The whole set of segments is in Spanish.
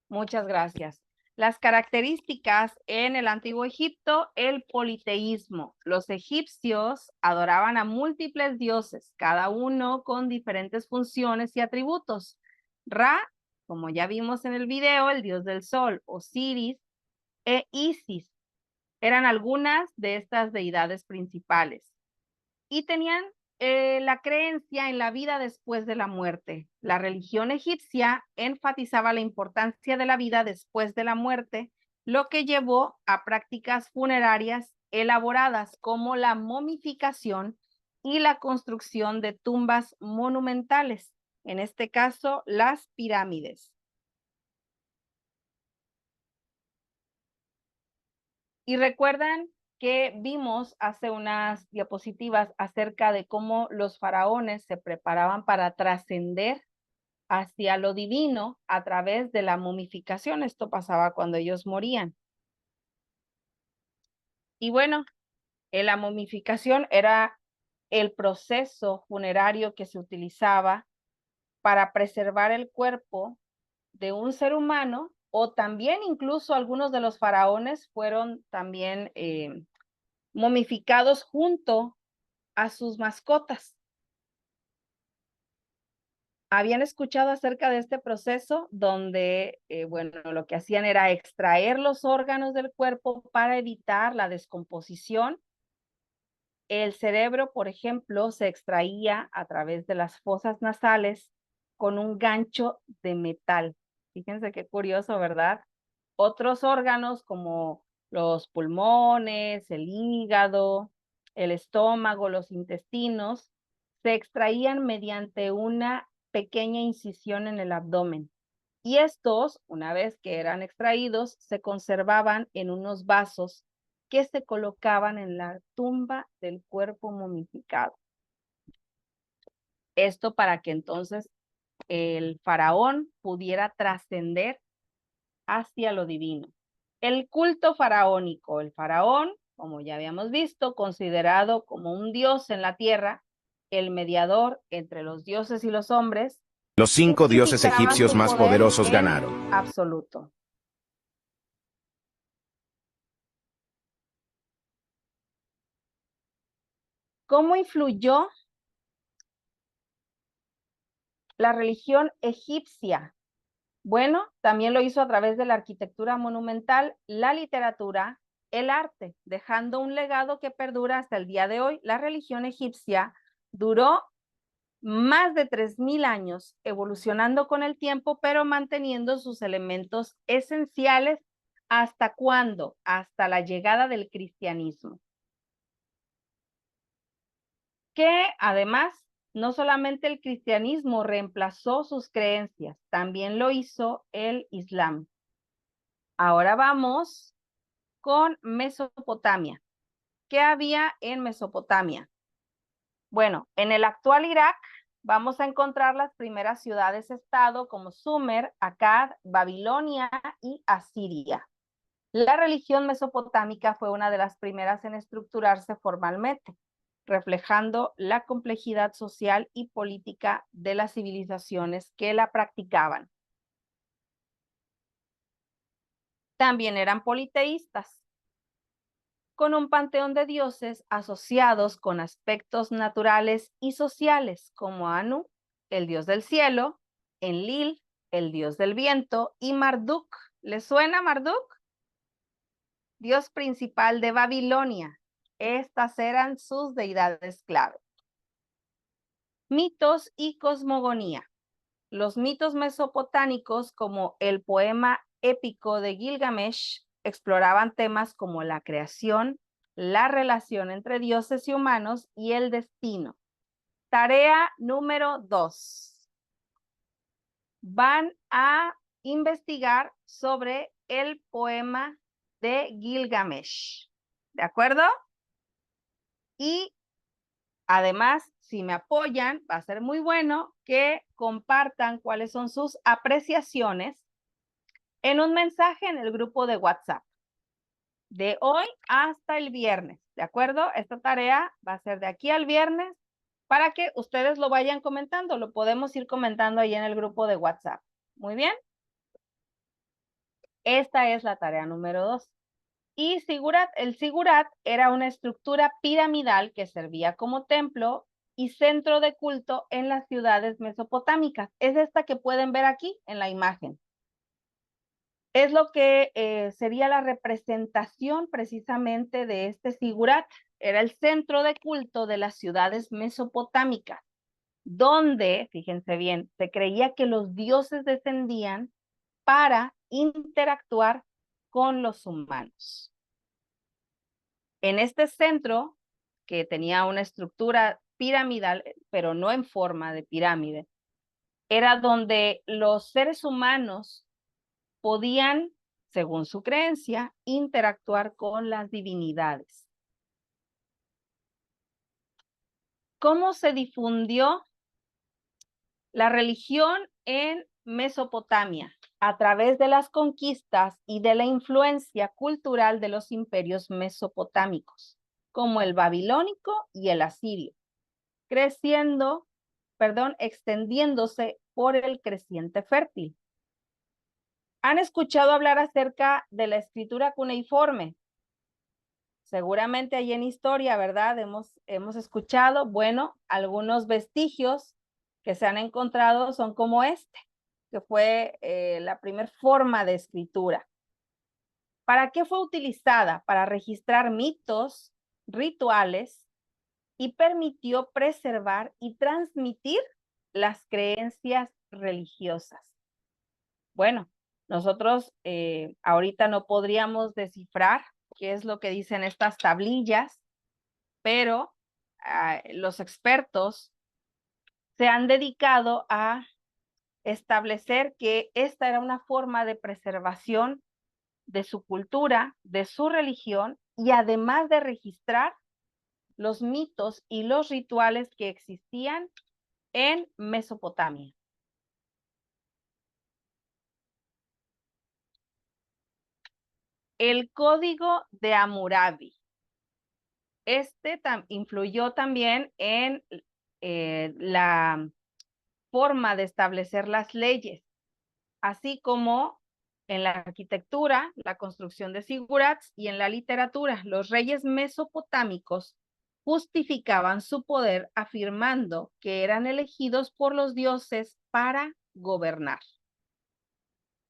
Muchas gracias. Las características en el Antiguo Egipto, el politeísmo. Los egipcios adoraban a múltiples dioses, cada uno con diferentes funciones y atributos. Ra, como ya vimos en el video, el dios del sol, Osiris e Isis eran algunas de estas deidades principales. Y tenían la creencia en la vida después de la muerte. La religión egipcia enfatizaba la importancia de la vida después de la muerte, lo que llevó a prácticas funerarias elaboradas como la momificación y la construcción de tumbas monumentales, en este caso las pirámides. Y recuerdan que vimos hace unas diapositivas acerca de cómo los faraones se preparaban para trascender hacia lo divino a través de la momificación. Esto pasaba cuando ellos morían. Y bueno, la momificación era el proceso funerario que se utilizaba para preservar el cuerpo de un ser humano, o también incluso algunos de los faraones fueron también momificados junto a sus mascotas. ¿Habían escuchado acerca de este proceso donde, bueno, lo que hacían era extraer los órganos del cuerpo para evitar la descomposición? El cerebro, por ejemplo, se extraía a través de las fosas nasales con un gancho de metal. Fíjense qué curioso, ¿verdad? Otros órganos como los pulmones, el hígado, el estómago, los intestinos, se extraían mediante una pequeña incisión en el abdomen. Y estos, una vez que eran extraídos, se conservaban en unos vasos que se colocaban en la tumba del cuerpo momificado. Esto para que entonces el faraón pudiera trascender hacia lo divino. El culto faraónico. El faraón, como ya habíamos visto, considerado como un dios en la tierra, el mediador entre los dioses y los hombres, Los 5 dioses significaba egipcios su más poder poderosos en ganaron. absoluto. ¿Cómo influyó la religión egipcia? Bueno, también lo hizo a través de la arquitectura monumental, la literatura, el arte, dejando un legado que perdura hasta el día de hoy. La religión egipcia duró más de 3000 años, evolucionando con el tiempo, pero manteniendo sus elementos esenciales. ¿Hasta cuándo? Hasta la llegada del cristianismo, que además no solamente el cristianismo reemplazó sus creencias, también lo hizo el islam. Ahora vamos con Mesopotamia. ¿Qué había en Mesopotamia? Bueno, en el actual Irak vamos a encontrar las primeras ciudades-estado como Sumer, Akkad, Babilonia y Asiria. La religión mesopotámica fue una de las primeras en estructurarse formalmente, reflejando la complejidad social y política de las civilizaciones que la practicaban. También eran politeístas, con un panteón de dioses asociados con aspectos naturales y sociales, como Anu, el dios del cielo, Enlil, el dios del viento, y Marduk. ¿Les suena Marduk? Dios principal de Babilonia. Estas eran sus deidades clave. Mitos y cosmogonía. Los mitos mesopotámicos, como el poema épico de Gilgamesh, exploraban temas como la creación, la relación entre dioses y humanos y el destino. Tarea número 2. Van a investigar sobre el poema de Gilgamesh. ¿De acuerdo? Y además, si me apoyan, va a ser muy bueno que compartan cuáles son sus apreciaciones en un mensaje en el grupo de WhatsApp de hoy hasta el viernes, ¿de acuerdo? Esta tarea va a ser de aquí al viernes para que ustedes lo vayan comentando, lo podemos ir comentando ahí en el grupo de WhatsApp. Muy bien. Esta es la tarea número 2. Y el sigurat era una estructura piramidal que servía como templo y centro de culto en las ciudades mesopotámicas. Es esta que pueden ver aquí en la imagen. Es lo que sería la representación precisamente de este sigurat. Era el centro de culto de las ciudades mesopotámicas, donde, fíjense bien, se creía que los dioses descendían para interactuar con los humanos. En este centro, que tenía una estructura piramidal, pero no en forma de pirámide, era donde los seres humanos podían, según su creencia, interactuar con las divinidades. ¿Cómo se difundió la religión en Mesopotamia? A través de las conquistas y de la influencia cultural de los imperios mesopotámicos, como el babilónico y el asirio, extendiéndose por el creciente fértil. ¿Han escuchado hablar acerca de la escritura cuneiforme? Seguramente ahí en historia, ¿verdad? Hemos escuchado, bueno, algunos vestigios que se han encontrado son como este, que fue la primera forma de escritura. ¿Para qué fue utilizada? Para registrar mitos, rituales, y permitió preservar y transmitir las creencias religiosas. Bueno, nosotros ahorita no podríamos descifrar qué es lo que dicen estas tablillas, pero los expertos se han dedicado a establecer que esta era una forma de preservación de su cultura, de su religión, y además de registrar los mitos y los rituales que existían en Mesopotamia. El Código de Hammurabi. Este influyó también en la forma de establecer las leyes, así como en la arquitectura, la construcción de zigurats, y en la literatura. Los reyes mesopotámicos justificaban su poder afirmando que eran elegidos por los dioses para gobernar.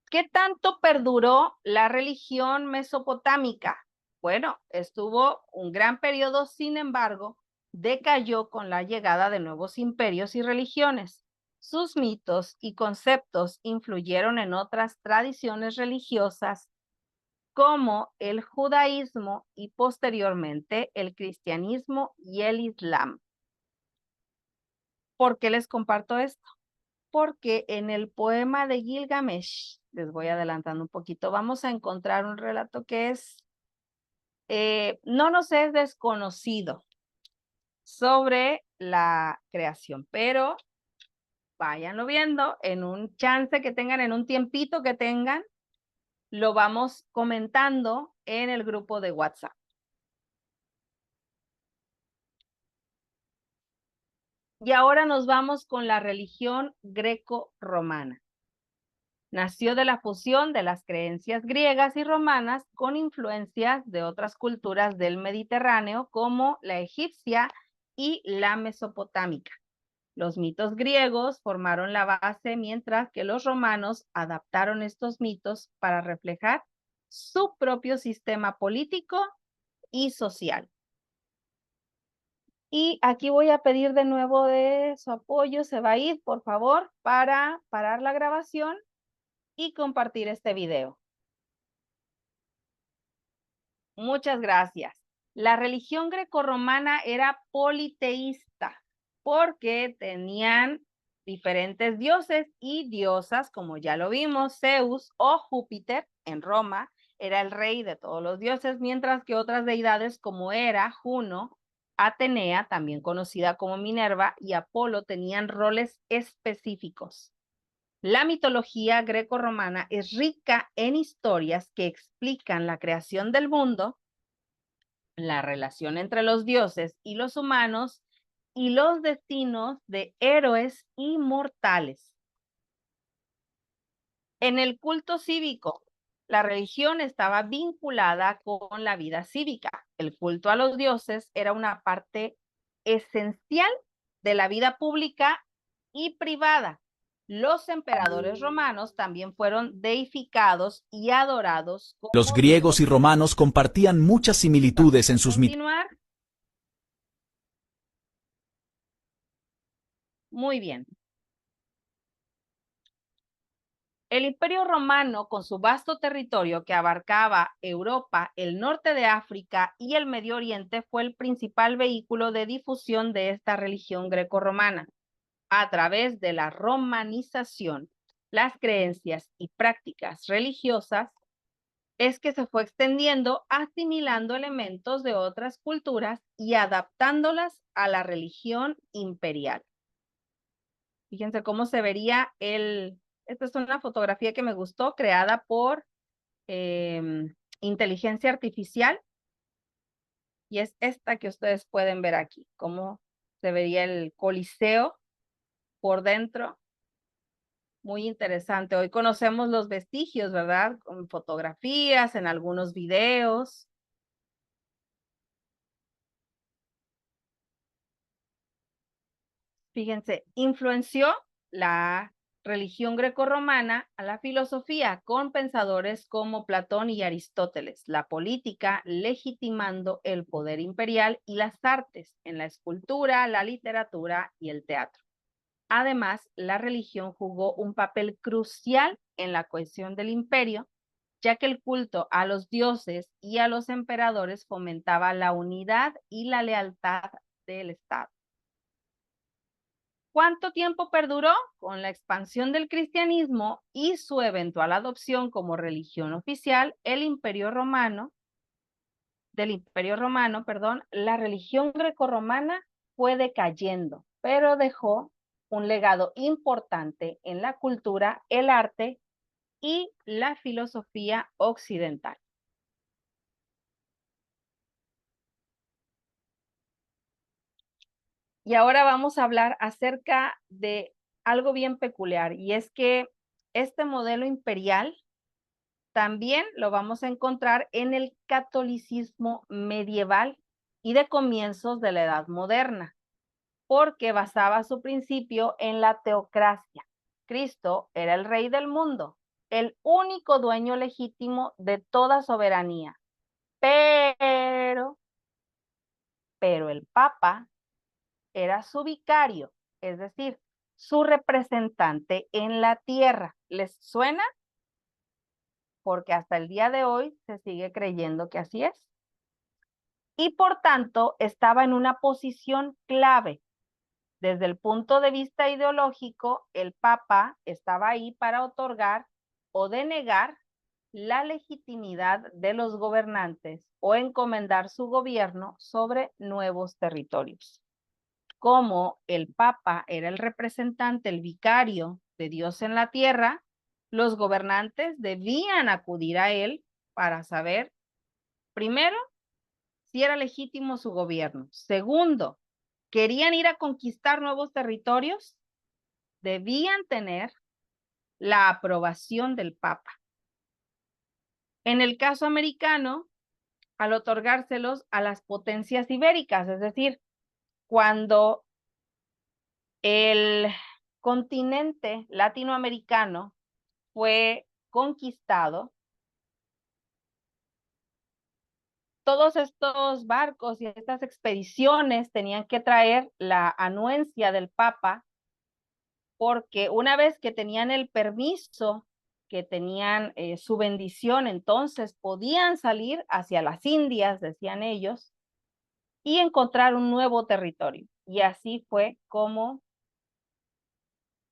¿Qué tanto perduró la religión mesopotámica? Bueno, estuvo un gran periodo, sin embargo, decayó con la llegada de nuevos imperios y religiones. Sus mitos y conceptos influyeron en otras tradiciones religiosas como el judaísmo y posteriormente el cristianismo y el islam. ¿Por qué les comparto esto? Porque en el poema de Gilgamesh, les voy adelantando un poquito, vamos a encontrar un relato que no nos es desconocido sobre la creación, pero váyanlo viendo en un chance que tengan, en un tiempito que tengan, lo vamos comentando en el grupo de WhatsApp. Y ahora nos vamos con la religión greco-romana. Nació de la fusión de las creencias griegas y romanas con influencias de otras culturas del Mediterráneo, como la egipcia y la mesopotámica. Los mitos griegos formaron la base, mientras que los romanos adaptaron estos mitos para reflejar su propio sistema político y social. Y aquí voy a pedir de nuevo de su apoyo, Sebaid, por favor, para parar la grabación y compartir este video. Muchas gracias. La religión grecorromana era politeísta porque tenían diferentes dioses y diosas, como ya lo vimos. Zeus o Júpiter en Roma era el rey de todos los dioses, mientras que otras deidades como Hera, Juno, Atenea, también conocida como Minerva, y Apolo tenían roles específicos. La mitología grecorromana es rica en historias que explican la creación del mundo, la relación entre los dioses y los humanos, y los destinos de héroes y mortales. En el culto cívico, la religión estaba vinculada con la vida cívica. El culto a los dioses era una parte esencial de la vida pública y privada. Los emperadores romanos también fueron deificados y adorados Los como griegos y dioses. romanos compartían muchas similitudes en Vamos a sus mitologías. continuar. Muy bien. El Imperio Romano, con su vasto territorio que abarcaba Europa, el norte de África y el Medio Oriente, fue el principal vehículo de difusión de esta religión grecorromana. A través de la romanización, las creencias y prácticas religiosas es que se fue extendiendo, asimilando elementos de otras culturas y adaptándolas a la religión imperial. Fíjense cómo se vería esta es una fotografía que me gustó, creada por inteligencia artificial, y es esta que ustedes pueden ver aquí, cómo se vería el Coliseo por dentro. Muy interesante. Hoy conocemos los vestigios, ¿verdad? Con fotografías, en algunos videos. Fíjense, influenció la religión grecorromana a la filosofía con pensadores como Platón y Aristóteles, la política legitimando el poder imperial y las artes en la escultura, la literatura y el teatro. Además, la religión jugó un papel crucial en la cohesión del imperio, ya que el culto a los dioses y a los emperadores fomentaba la unidad y la lealtad del Estado. ¿Cuánto tiempo perduró? Con la expansión del cristianismo y su eventual adopción como religión oficial, del Imperio Romano, la religión grecorromana fue decayendo, pero dejó un legado importante en la cultura, el arte y la filosofía occidental. Y ahora vamos a hablar acerca de algo bien peculiar, y es que este modelo imperial también lo vamos a encontrar en el catolicismo medieval y de comienzos de la Edad Moderna, porque basaba su principio en la teocracia. Cristo era el rey del mundo, el único dueño legítimo de toda soberanía, pero el Papa era su vicario, es decir, su representante en la tierra. ¿Les suena? Porque hasta el día de hoy se sigue creyendo que así es. Y por tanto estaba en una posición clave. Desde el punto de vista ideológico, el Papa estaba ahí para otorgar o denegar la legitimidad de los gobernantes o encomendar su gobierno sobre nuevos territorios. Como el Papa era el representante, el vicario de Dios en la tierra, los gobernantes debían acudir a él para saber, primero, si era legítimo su gobierno. Segundo, querían ir a conquistar nuevos territorios, debían tener la aprobación del Papa. En el caso americano, al otorgárselos a las potencias ibéricas, es decir, cuando el continente latinoamericano fue conquistado, todos estos barcos y estas expediciones tenían que traer la anuencia del Papa, porque una vez que tenían el permiso, que tenían su bendición, entonces podían salir hacia las Indias, decían ellos, y encontrar un nuevo territorio. Y así fue como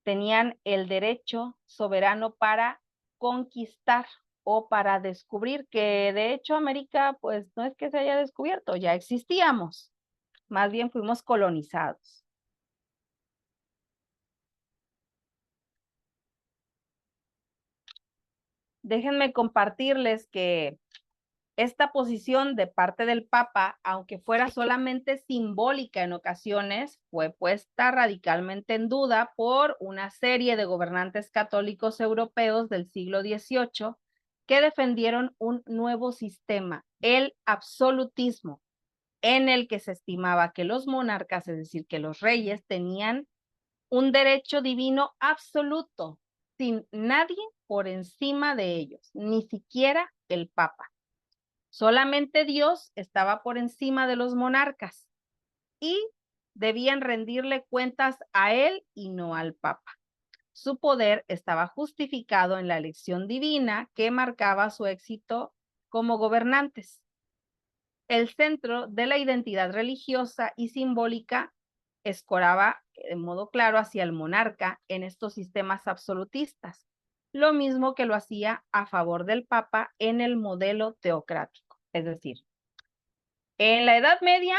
tenían el derecho soberano para conquistar o para descubrir, que de hecho América pues no es que se haya descubierto, ya existíamos, más bien fuimos colonizados. Déjenme compartirles que esta posición de parte del Papa, aunque fuera solamente simbólica en ocasiones, fue puesta radicalmente en duda por una serie de gobernantes católicos europeos del siglo XVIII que defendieron un nuevo sistema, el absolutismo, en el que se estimaba que los monarcas, es decir, que los reyes, tenían un derecho divino absoluto, sin nadie por encima de ellos, ni siquiera el Papa. Solamente Dios estaba por encima de los monarcas y debían rendirle cuentas a él y no al Papa. Su poder estaba justificado en la elección divina que marcaba su éxito como gobernantes. El centro de la identidad religiosa y simbólica escoraba de modo claro hacia el monarca en estos sistemas absolutistas, lo mismo que lo hacía a favor del Papa en el modelo teocrático. Es decir, en la Edad Media,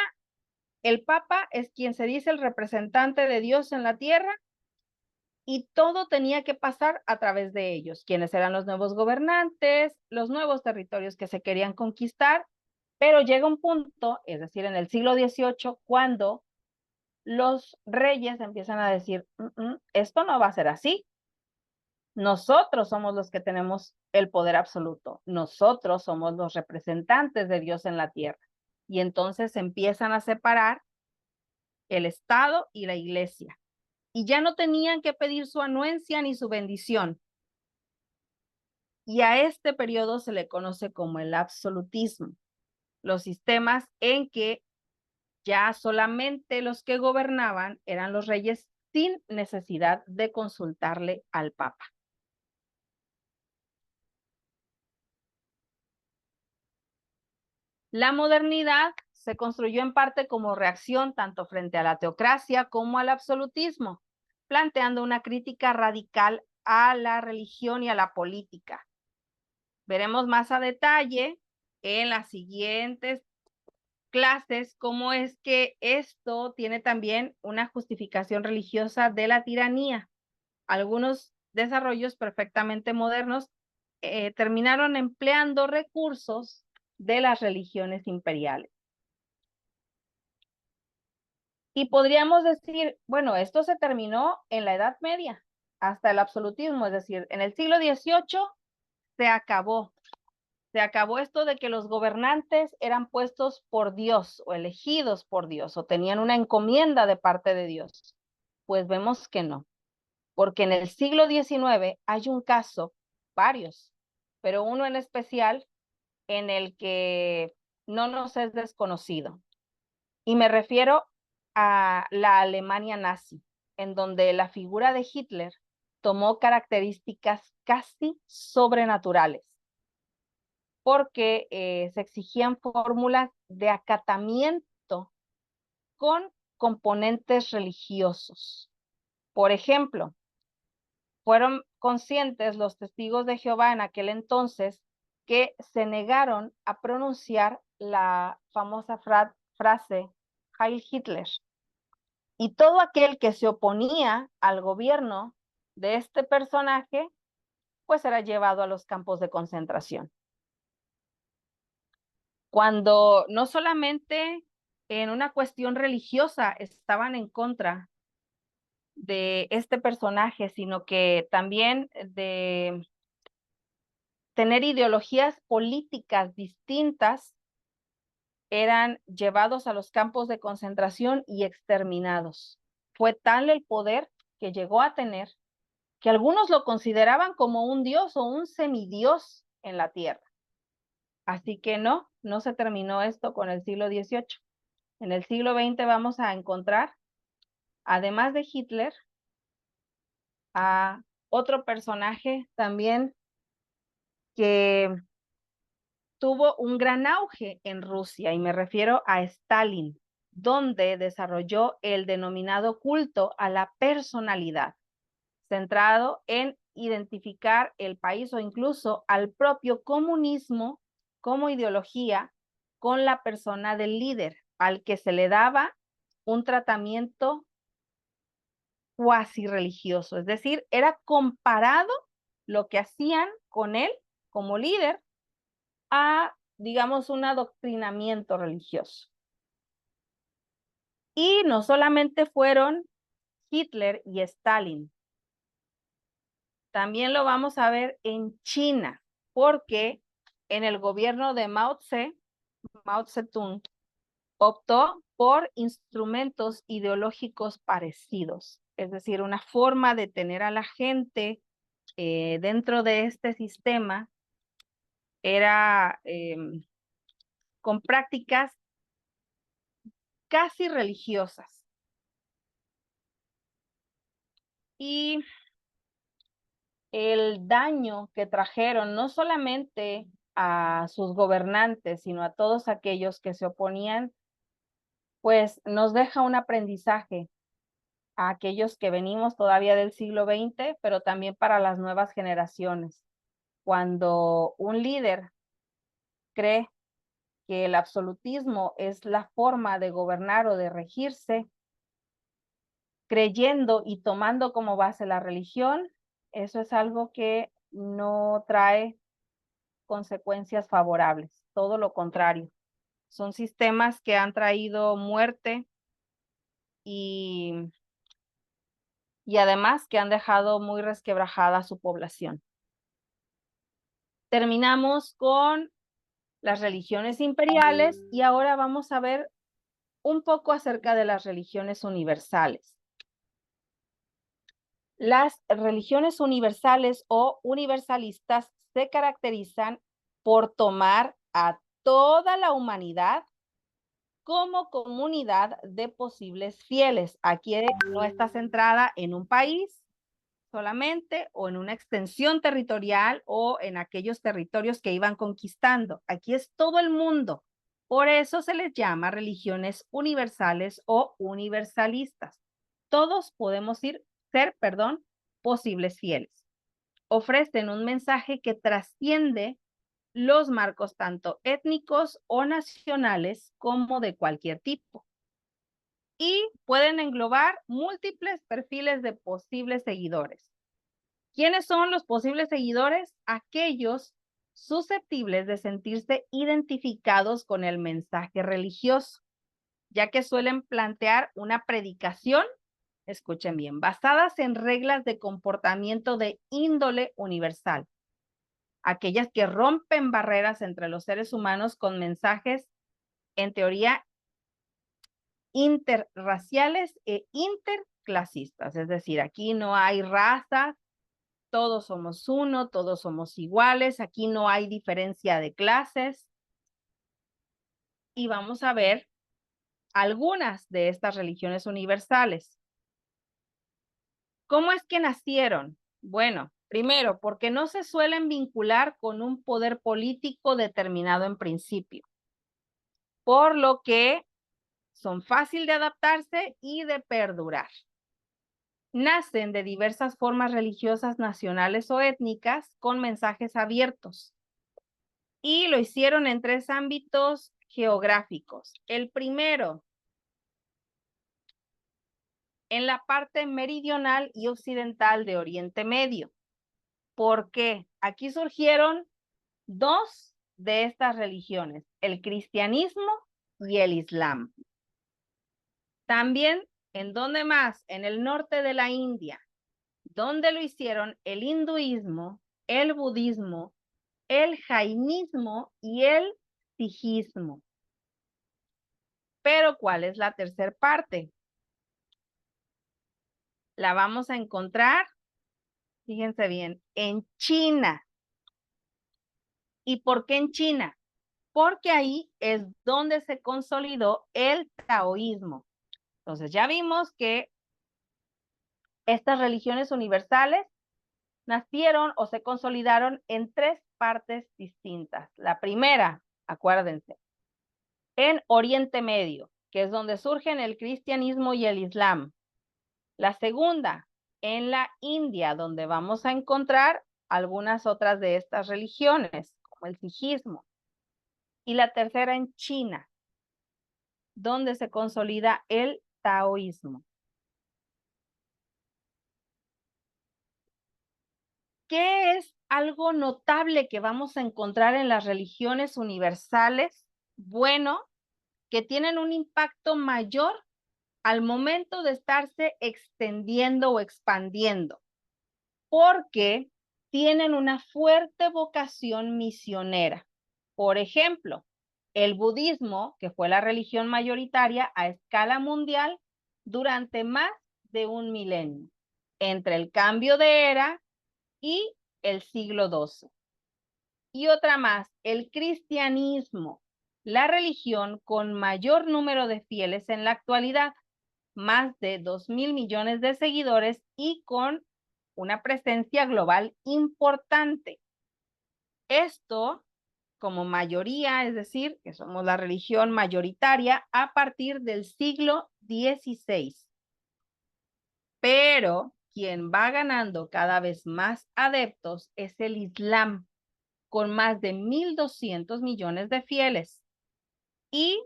el Papa es quien se dice el representante de Dios en la tierra y todo tenía que pasar a través de ellos, quienes eran los nuevos gobernantes, los nuevos territorios que se querían conquistar, pero llega un punto, es decir, en el siglo XVIII, cuando los reyes empiezan a decir, esto no va a ser así. Nosotros somos los que tenemos el poder absoluto. Nosotros somos los representantes de Dios en la tierra. Y entonces empiezan a separar el Estado y la iglesia. Y ya no tenían que pedir su anuencia ni su bendición. Y a este periodo se le conoce como el absolutismo. Los sistemas en que ya solamente los que gobernaban eran los reyes sin necesidad de consultarle al Papa. La modernidad se construyó en parte como reacción tanto frente a la teocracia como al absolutismo, planteando una crítica radical a la religión y a la política. Veremos más a detalle en las siguientes clases cómo es que esto tiene también una justificación religiosa de la tiranía. Algunos desarrollos perfectamente modernos terminaron empleando recursos de las religiones imperiales. Y podríamos decir, bueno, esto se terminó en la Edad Media, hasta el absolutismo, es decir, en el siglo XVIII se acabó. Se acabó esto de que los gobernantes eran puestos por Dios o elegidos por Dios o tenían una encomienda de parte de Dios. Pues vemos que no, porque en el siglo XIX hay un caso, varios, pero uno en especial en el que no nos es desconocido. Y me refiero a la Alemania nazi, en donde la figura de Hitler tomó características casi sobrenaturales, porque se exigían fórmulas de acatamiento con componentes religiosos. Por ejemplo, fueron conscientes los testigos de Jehová en aquel entonces que se negaron a pronunciar la famosa frase Heil Hitler. Y todo aquel que se oponía al gobierno de este personaje, pues era llevado a los campos de concentración. Cuando no solamente en una cuestión religiosa estaban en contra de este personaje, sino que también de tener ideologías políticas distintas, eran llevados a los campos de concentración y exterminados. Fue tal el poder que llegó a tener que algunos lo consideraban como un dios o un semidios en la tierra. Así que no se terminó esto con el siglo XVIII. En el siglo XX vamos a encontrar, además de Hitler, a otro personaje también que tuvo un gran auge en Rusia, y me refiero a Stalin, donde desarrolló el denominado culto a la personalidad, centrado en identificar el país o incluso al propio comunismo como ideología con la persona del líder, al que se le daba un tratamiento cuasi religioso, es decir, era comparado lo que hacían con él como líder a, digamos, un adoctrinamiento religioso. Y no solamente fueron Hitler y Stalin, también lo vamos a ver en China. porque en el gobierno de Mao Zedong, optó por instrumentos ideológicos parecidos, es decir, una forma de tener a la gente dentro de este sistema era con prácticas casi religiosas. Y el daño que trajeron no solamente a sus gobernantes, sino a todos aquellos que se oponían, pues nos deja un aprendizaje a aquellos que venimos todavía del siglo XX, pero también para las nuevas generaciones. Cuando un líder cree que el absolutismo es la forma de gobernar o de regirse, creyendo y tomando como base la religión, eso es algo que no trae consecuencias favorables, todo lo contrario. Son sistemas que han traído muerte y además que han dejado muy resquebrajada a su población. Terminamos con las religiones imperiales y ahora vamos a ver un poco acerca de las religiones universales. Las religiones universales o universalistas se caracterizan por tomar a toda la humanidad como comunidad de posibles fieles. Aquí no está centrada en un país solamente o en una extensión territorial o en aquellos territorios que iban conquistando. Aquí es todo el mundo. Por eso se les llama religiones universales o universalistas. Todos podemos ser, posibles fieles. Ofrecen un mensaje que trasciende los marcos tanto étnicos o nacionales como de cualquier tipo. Y pueden englobar múltiples perfiles de posibles seguidores. ¿Quiénes son los posibles seguidores? Aquellos susceptibles de sentirse identificados con el mensaje religioso, ya que suelen plantear una predicación, escuchen bien, basadas en reglas de comportamiento de índole universal, aquellas que rompen barreras entre los seres humanos con mensajes, en teoría, interraciales e interclasistas, es decir, aquí no hay razas, todos somos uno, todos somos iguales, aquí no hay diferencia de clases. Y vamos a ver algunas de estas religiones universales. ¿Cómo es que nacieron? Bueno, primero, porque no se suelen vincular con un poder político determinado en principio, por lo que son fáciles de adaptarse y de perdurar. Nacen de diversas formas religiosas nacionales o étnicas con mensajes abiertos. Y lo hicieron en 3 ámbitos geográficos. El primero, en la parte meridional y occidental de Oriente Medio. ¿Por qué? Aquí surgieron 2 de estas religiones, el cristianismo y el islam. También, ¿en dónde más? En el norte de la India, donde lo hicieron el hinduismo, el budismo, el jainismo y el sijismo. Pero, ¿cuál es la tercera parte? La vamos a encontrar, fíjense bien, en China. ¿Y por qué en China? Porque ahí es donde se consolidó el taoísmo. Entonces, ya vimos que estas religiones universales nacieron o se consolidaron en 3 partes distintas. La primera, acuérdense, en Oriente Medio, que es donde surgen el cristianismo y el islam. La segunda, en la India, donde vamos a encontrar algunas otras de estas religiones, como el sijismo. Y la tercera en China, donde se consolida el taoísmo. ¿Qué es algo notable que vamos a encontrar en las religiones universales? Bueno, que tienen un impacto mayor al momento de estarse extendiendo o expandiendo, porque tienen una fuerte vocación misionera. Por ejemplo, el budismo, que fue la religión mayoritaria a escala mundial durante más de un milenio, entre el cambio de era y el siglo XII. Y otra más, el cristianismo, la religión con mayor número de fieles en la actualidad, más de 2.000 millones de seguidores y con una presencia global importante. Esto como mayoría, es decir, que somos la religión mayoritaria a partir del siglo XVI. Pero quien va ganando cada vez más adeptos es el Islam, con más de 1.200 millones de fieles. Y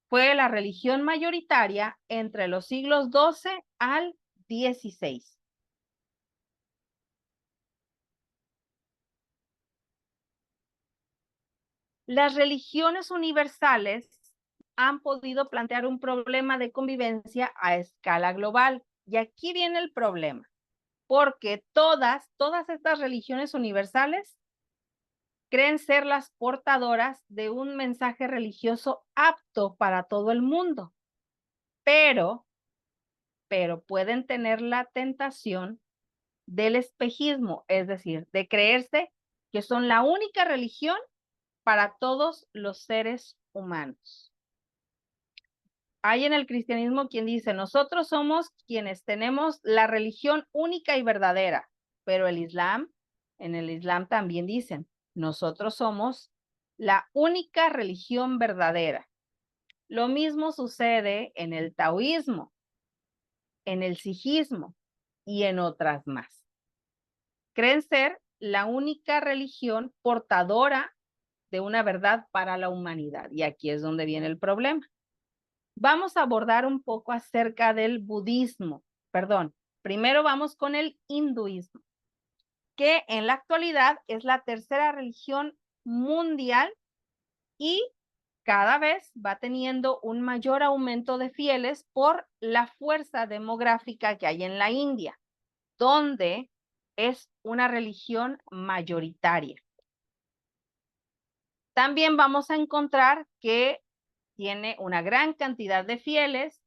fue la religión mayoritaria entre los siglos XII al XVI. Las religiones universales han podido plantear un problema de convivencia a escala global. Y aquí viene el problema, porque todas estas religiones universales creen ser las portadoras de un mensaje religioso apto para todo el mundo, pero pueden tener la tentación del espejismo, es decir, de creerse que son la única religión para todos los seres humanos. Hay en el cristianismo quien dice, nosotros somos quienes tenemos la religión única y verdadera, pero en el Islam también dicen, nosotros somos la única religión verdadera. Lo mismo sucede en el taoísmo, en el sijismo y en otras más. Creen ser la única religión portadora de una verdad para la humanidad. Y aquí es donde viene el problema. Vamos a abordar un poco acerca del budismo. Perdón, primero vamos con el hinduismo, que en la actualidad es la tercera religión mundial y cada vez va teniendo un mayor aumento de fieles por la fuerza demográfica que hay en la India, donde es una religión mayoritaria. También vamos a encontrar que tiene una gran cantidad de fieles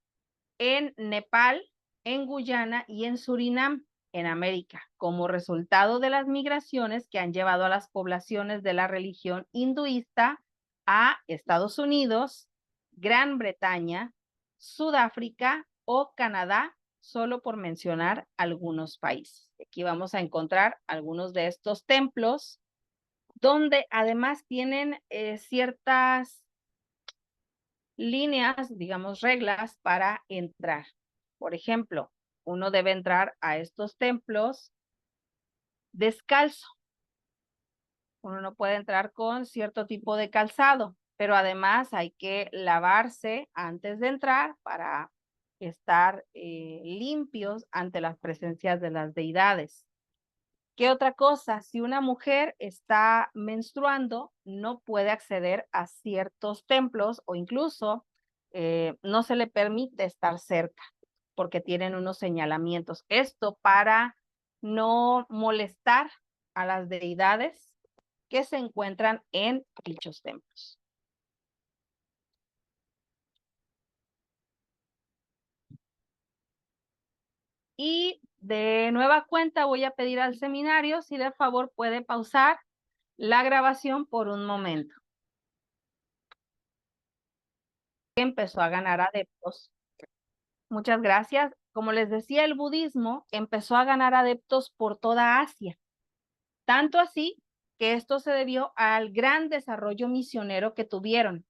en Nepal, en Guyana y en Surinam, en América, como resultado de las migraciones que han llevado a las poblaciones de la religión hinduista a Estados Unidos, Gran Bretaña, Sudáfrica o Canadá, solo por mencionar algunos países. Aquí vamos a encontrar algunos de estos templos, donde además tienen ciertas líneas, digamos, reglas para entrar. Por ejemplo, uno debe entrar a estos templos descalzo. Uno no puede entrar con cierto tipo de calzado, pero además hay que lavarse antes de entrar para estar limpios ante las presencias de las deidades. ¿Qué otra cosa? Si una mujer está menstruando, no puede acceder a ciertos templos o incluso no se le permite estar cerca porque tienen unos señalamientos. Esto para no molestar a las deidades que se encuentran en dichos templos. Y de nueva cuenta voy a pedir al seminario si de favor puede pausar la grabación por un momento. Empezó a ganar adeptos. Muchas gracias. Como les decía, el budismo empezó a ganar adeptos por toda Asia. Tanto así que esto se debió al gran desarrollo misionero que tuvieron.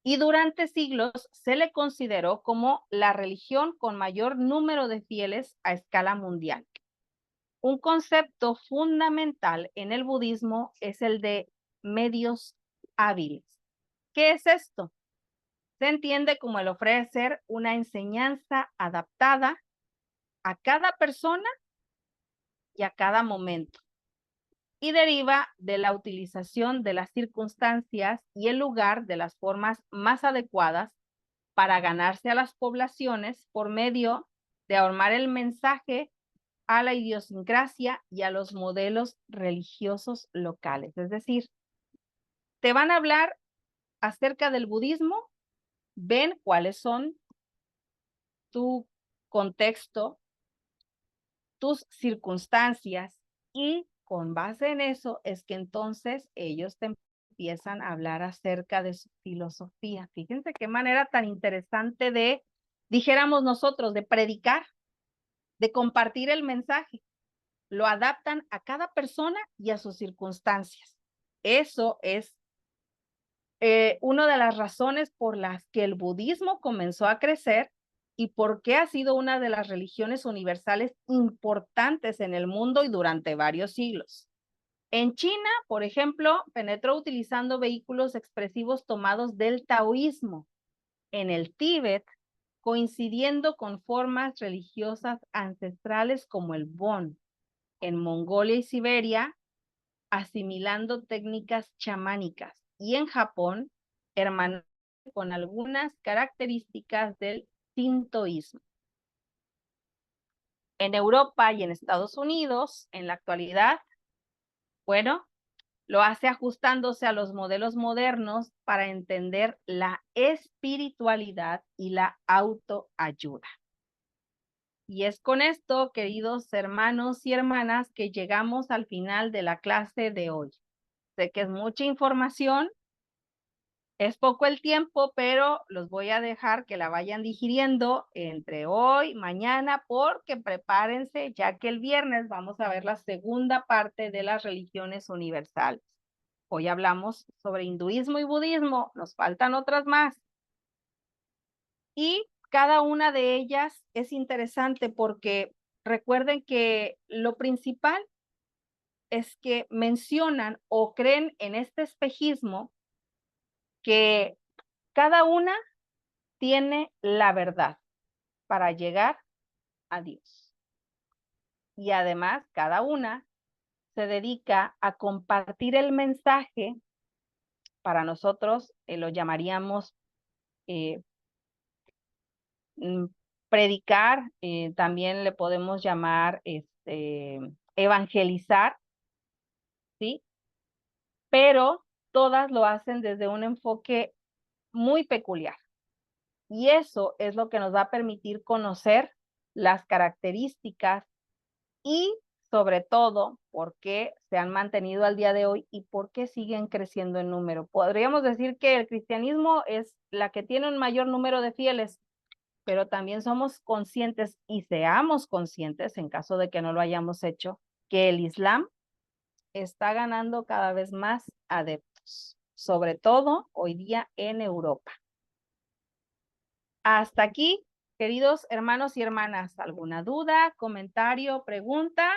Y durante siglos se le consideró como la religión con mayor número de fieles a escala mundial. Un concepto fundamental en el budismo es el de medios hábiles. ¿Qué es esto? Se entiende como el ofrecer una enseñanza adaptada a cada persona y a cada momento. Y deriva de la utilización de las circunstancias y el lugar de las formas más adecuadas para ganarse a las poblaciones por medio de armar el mensaje a la idiosincrasia y a los modelos religiosos locales. Es decir, te van a hablar acerca del budismo, ven cuáles son tu contexto, tus circunstancias, y con base en eso es que entonces ellos te empiezan a hablar acerca de su filosofía. Fíjense qué manera tan interesante de, dijéramos nosotros, de predicar, de compartir el mensaje. Lo adaptan a cada persona y a sus circunstancias. Eso es una de las razones por las que el budismo comenzó a crecer y por qué ha sido una de las religiones universales importantes en el mundo y durante varios siglos. En China, por ejemplo, penetró utilizando vehículos expresivos tomados del taoísmo. En el Tíbet, coincidiendo con formas religiosas ancestrales como el Bon. En Mongolia y Siberia, asimilando técnicas chamánicas. Y en Japón, hermanando con algunas características del sintoísmo. En Europa y en Estados Unidos, en la actualidad, bueno, lo hace ajustándose a los modelos modernos para entender la espiritualidad y la autoayuda. Y es con esto, queridos hermanos y hermanas, que llegamos al final de la clase de hoy. Sé que es mucha información, es poco el tiempo, pero los voy a dejar que la vayan digiriendo entre hoy, mañana, porque prepárense, ya que el viernes vamos a ver la segunda parte de las religiones universales. Hoy hablamos sobre hinduismo y budismo, nos faltan otras más. Y cada una de ellas es interesante porque recuerden que lo principal es que mencionan o creen en este espejismo que cada una tiene la verdad para llegar a Dios. Y además, cada una se dedica a compartir el mensaje. Para nosotros lo llamaríamos predicar, también le podemos llamar evangelizar, ¿sí? Pero todas lo hacen desde un enfoque muy peculiar. Y eso es lo que nos va a permitir conocer las características y sobre todo por qué se han mantenido al día de hoy y por qué siguen creciendo en número. Podríamos decir que el cristianismo es la que tiene un mayor número de fieles, pero también somos conscientes y seamos conscientes, en caso de que no lo hayamos hecho, que el Islam está ganando cada vez más adeptos, sobre todo hoy día en Europa. Hasta aquí, queridos hermanos y hermanas, ¿alguna duda, comentario, pregunta?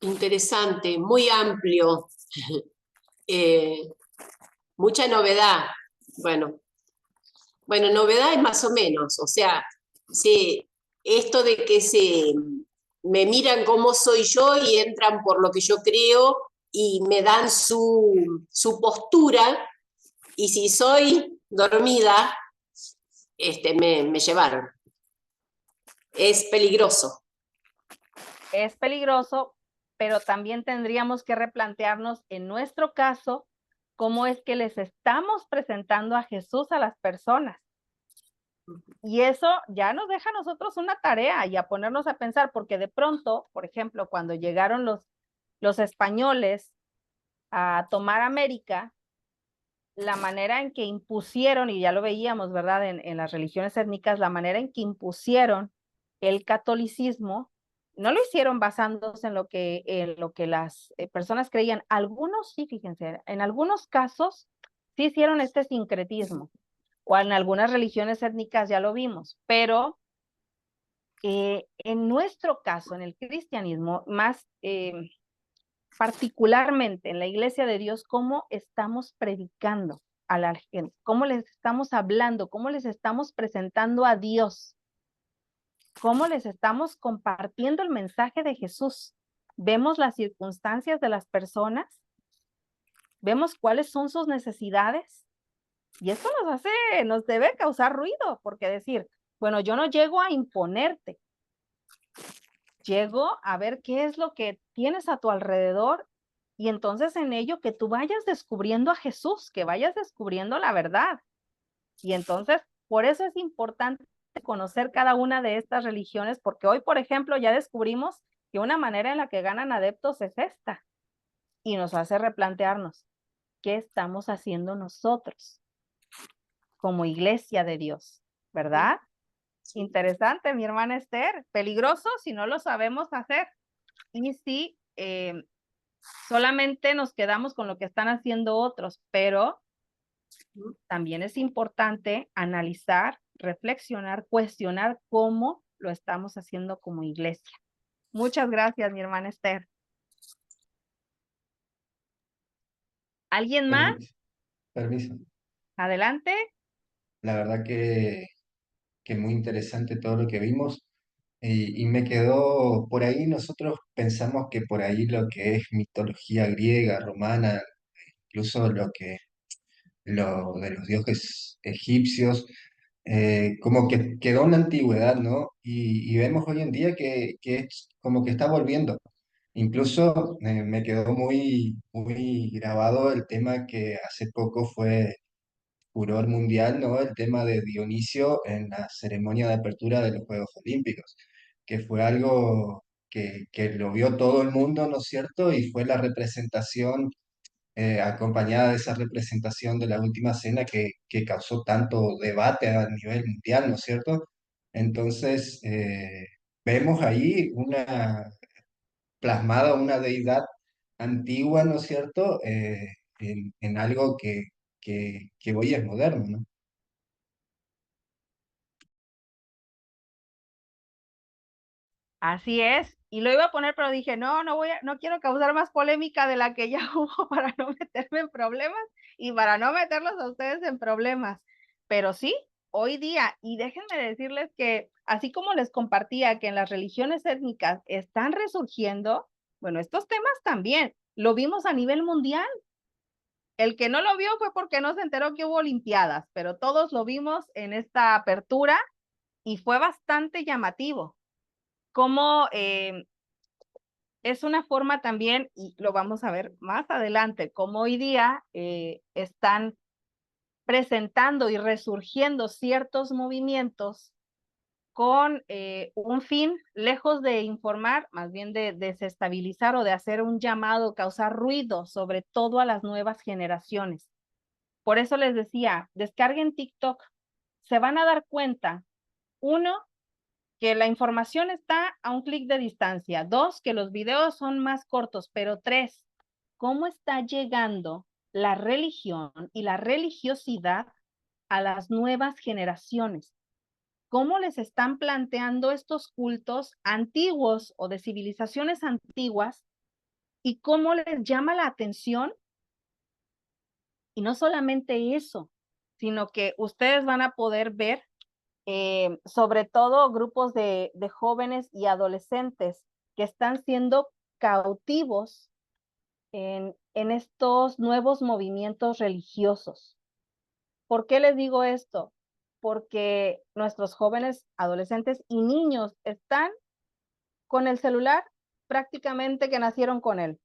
Interesante, muy amplio, mucha novedad. Bueno, novedad es más o menos, o sea, sí, esto de que me miran cómo soy yo y entran por lo que yo creo y me dan su postura, y si soy dormida, me llevaron. Es peligroso. Es peligroso, pero también tendríamos que replantearnos en nuestro caso cómo es que les estamos presentando a Jesús a las personas. Y eso ya nos deja a nosotros una tarea y a ponernos a pensar, porque de pronto, por ejemplo, cuando llegaron los españoles a tomar América, la manera en que impusieron, y ya lo veíamos, ¿verdad? En las religiones étnicas, la manera en que impusieron el catolicismo, no lo hicieron basándose en lo que las personas creían. Algunos sí, fíjense, en algunos casos sí hicieron este sincretismo, o en algunas religiones étnicas ya lo vimos, pero en nuestro caso, en el cristianismo, más particularmente en la Iglesia de Dios, cómo estamos predicando a la gente, cómo les estamos hablando, cómo les estamos presentando a Dios, cómo les estamos compartiendo el mensaje de Jesús. Vemos las circunstancias de las personas, vemos cuáles son sus necesidades Y esto nos debe causar ruido, porque decir, bueno, yo no llego a imponerte, llego a ver qué es lo que tienes a tu alrededor y entonces en ello que tú vayas descubriendo a Jesús, que vayas descubriendo la verdad. Y entonces, por eso es importante conocer cada una de estas religiones, porque hoy, por ejemplo, ya descubrimos que una manera en la que ganan adeptos es esta, y nos hace replantearnos, ¿qué estamos haciendo nosotros como iglesia de Dios? ¿Verdad? Sí. Interesante, mi hermana Esther. Peligroso si no lo sabemos hacer. Y si solamente nos quedamos con lo que están haciendo otros, pero también es importante analizar, reflexionar, cuestionar cómo lo estamos haciendo como iglesia. Muchas gracias, mi hermana Esther. ¿Alguien más? Permiso, permiso. Adelante. La verdad que muy interesante todo lo que vimos y me quedó por ahí, nosotros pensamos que por ahí lo que es mitología griega, romana, incluso lo de los dioses egipcios, como que quedó en la antigüedad, ¿no? Y vemos hoy en día que es como que está volviendo. Incluso me quedó muy grabado el tema que hace poco fue furor mundial, ¿no? El tema de Dionisio en la ceremonia de apertura de los Juegos Olímpicos, que fue algo que lo vio todo el mundo, ¿no es cierto? Y fue la representación, acompañada de esa representación de la última cena que causó tanto debate a nivel mundial, ¿no es cierto? Entonces, vemos ahí plasmada una deidad antigua, ¿no es cierto? En algo que hoy es moderno, ¿no? Así es. Y lo iba a poner, pero dije, no, no quiero causar más polémica de la que ya hubo para no meterme en problemas y para no meterlos a ustedes en problemas. Pero sí, hoy día, y déjenme decirles que así como les compartía que en las religiones étnicas están resurgiendo, bueno, estos temas también lo vimos a nivel mundial. El que no lo vio fue porque no se enteró que hubo olimpiadas, pero todos lo vimos en esta apertura y fue bastante llamativo. Como es una forma también, y lo vamos a ver más adelante, como hoy día están presentando y resurgiendo ciertos movimientos con un fin, lejos de informar, más bien de desestabilizar o de hacer un llamado, causar ruido, sobre todo a las nuevas generaciones. Por eso les decía, descarguen TikTok, se van a dar cuenta, uno, que la información está a un clic de distancia. Dos, que los videos son más cortos, pero tres, cómo está llegando la religión y la religiosidad a las nuevas generaciones. Cómo les están planteando estos cultos antiguos o de civilizaciones antiguas y cómo les llama la atención. Y no solamente eso, sino que ustedes van a poder ver sobre todo grupos de jóvenes y adolescentes que están siendo cautivos en estos nuevos movimientos religiosos. ¿Por qué les digo esto? Porque nuestros jóvenes, adolescentes y niños están con el celular prácticamente que nacieron con él.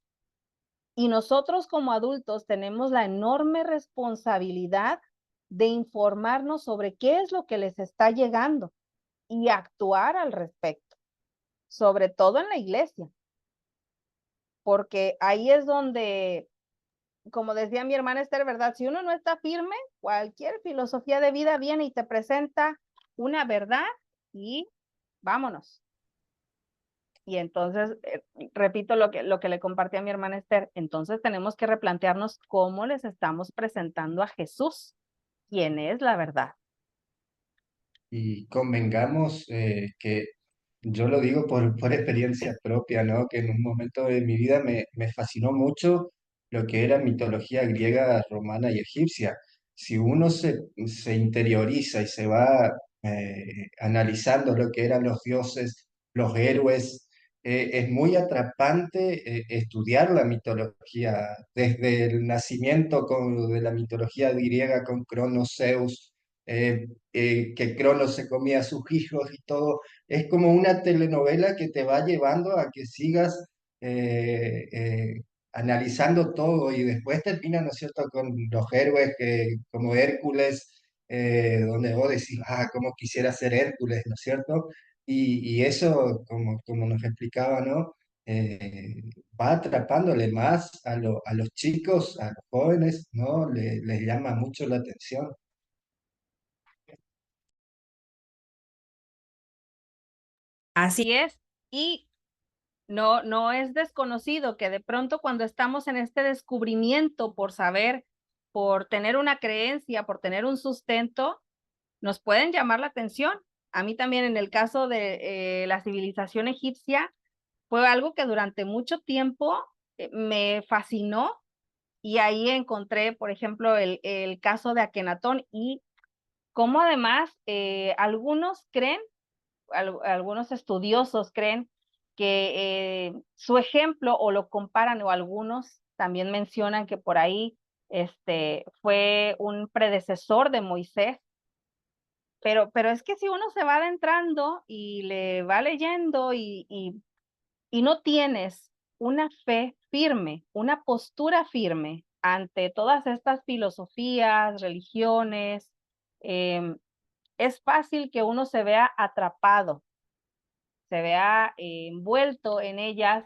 Y nosotros como adultos tenemos la enorme responsabilidad de informarnos sobre qué es lo que les está llegando y actuar al respecto, sobre todo en la iglesia, porque ahí es donde, como decía mi hermana Esther, ¿verdad? Si uno no está firme, cualquier filosofía de vida viene y te presenta una verdad y vámonos. Y entonces, repito lo que le compartí a mi hermana Esther, entonces tenemos que replantearnos cómo les estamos presentando a Jesús, quién es la verdad. Y convengamos que yo lo digo por experiencia propia, ¿no? Que en un momento de mi vida me fascinó mucho lo que era mitología griega, romana y egipcia. Si uno se interioriza y se va analizando lo que eran los dioses, los héroes, es muy atrapante estudiar la mitología, desde el nacimiento de la mitología griega con Cronos, Zeus, que Cronos se comía a sus hijos y todo. Es como una telenovela que te va llevando a que sigas eh, eh, analizando todo y después termina, ¿no es cierto?, con los héroes como Hércules, donde vos decís, ah, cómo quisiera ser Hércules, ¿no es cierto? Y eso, como nos explicaba, ¿no? Va atrapándole más a los chicos, a los jóvenes, ¿no? Les llama mucho la atención. Así es. Y no es desconocido que de pronto cuando estamos en este descubrimiento por saber, por tener una creencia, por tener un sustento, nos pueden llamar la atención. A mí también en el caso de la civilización egipcia, fue algo que durante mucho tiempo me fascinó y ahí encontré, por ejemplo, el caso de Akenatón y cómo además algunos creen, algunos estudiosos creen que su ejemplo o lo comparan o algunos también mencionan que por ahí fue un predecesor de Moisés, pero es que si uno se va adentrando y le va leyendo y no tienes una fe firme, una postura firme ante todas estas filosofías, religiones, es fácil que uno se vea atrapado, se vea envuelto en ellas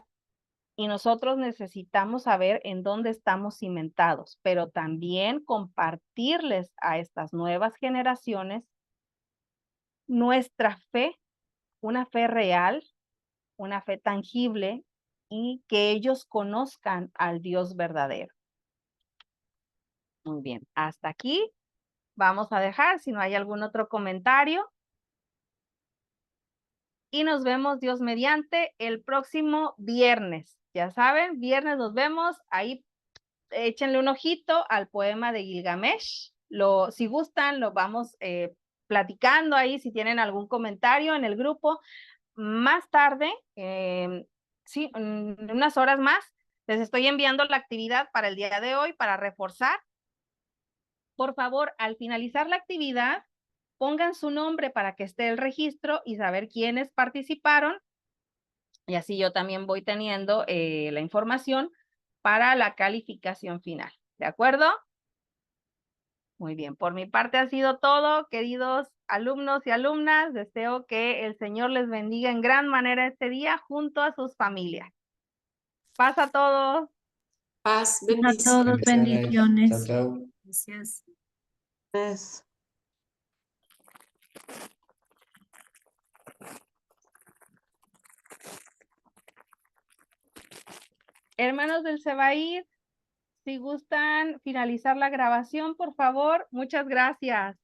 y nosotros necesitamos saber en dónde estamos cimentados, pero también compartirles a estas nuevas generaciones nuestra fe, una fe real, una fe tangible y que ellos conozcan al Dios verdadero. Muy bien, hasta aquí vamos a dejar, si no hay algún otro comentario. Y nos vemos, Dios mediante, el próximo viernes. Ya saben, viernes nos vemos, ahí échenle un ojito al poema de Gilgamesh. Si gustan, lo vamos platicando ahí, si tienen algún comentario en el grupo. Más tarde, sí, unas horas más, les estoy enviando la actividad para el día de hoy para reforzar. Por favor, al finalizar la actividad, pongan su nombre para que esté el registro y saber quiénes participaron. Y así yo también voy teniendo la información para la calificación final. ¿De acuerdo? Muy bien, por mi parte ha sido todo, queridos alumnos y alumnas. Deseo que el Señor les bendiga en gran manera este día junto a sus familias. Paz a todos. Paz, A todos, Bendiciones. Chau, bendiciones. chau. Gracias. Hermanos del Sebair, si gustan finalizar la grabación, por favor, muchas gracias.